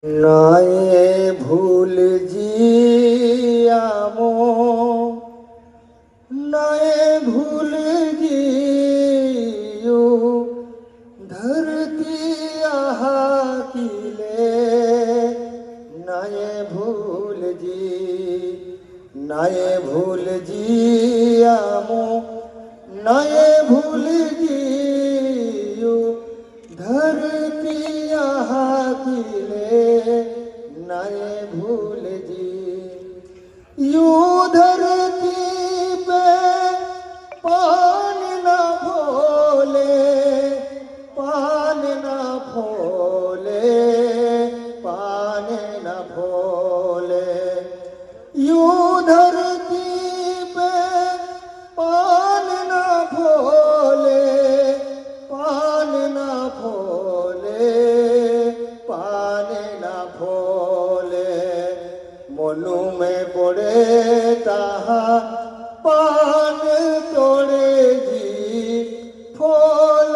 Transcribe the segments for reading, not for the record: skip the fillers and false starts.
नाये भूल जियामो नाये भूल जियो धरती आहा किले नाये भूल जियामो नाये भूल जियो धरती आहा किले नाये भूल जी यू धरती पे पानी ना फोले पानी ना फोले पानी ना फोले यू धरती पे पानी ना फोले पानी ना फोले पानी ना फोले मोलू में पड़े ताहा पान तोड़े जी फल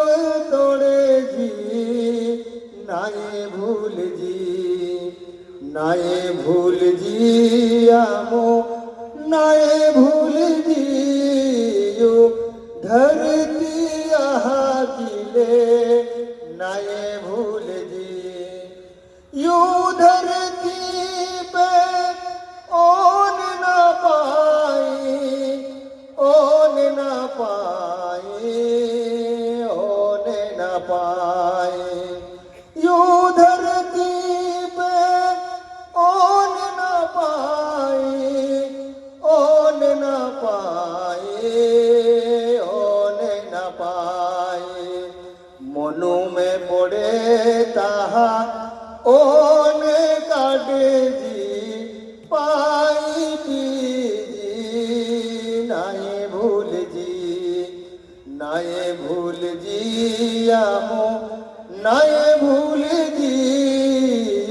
तोड़े जी नाये भूल जी आमो नाये भूल जी यो धरती आहा किले नाये भूल जी यो धरती पे ओन ना पाई ओन ना पाई ओन ना पाई यो धरती पे ओन ना पाई ओन ना पाई ओन ना पाई मनु में पड़े ताहा ओन काटे जी पाई जी नाये भूल जी आमो नाये भूल जी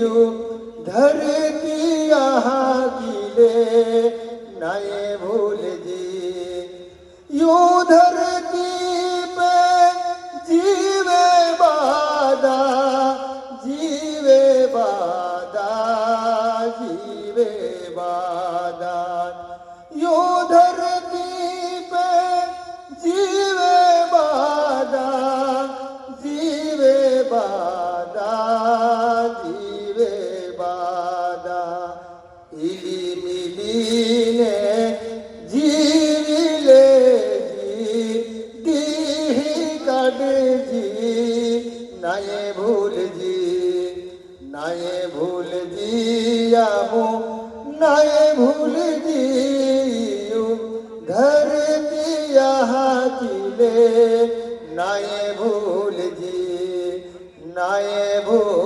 यो धरती आहा किले नाये भूल जी यो धरती पे जीवे बादा जीवे बादा जीवे बादा यो धरती पे जीवे बादा जीवे बादा जीवे बादा इली मिली ने जीविले जी दीही कड जी नाये भूल जी आमो नाये भूल जी यू धरती आहा किले नाये भूल जी नाये भूल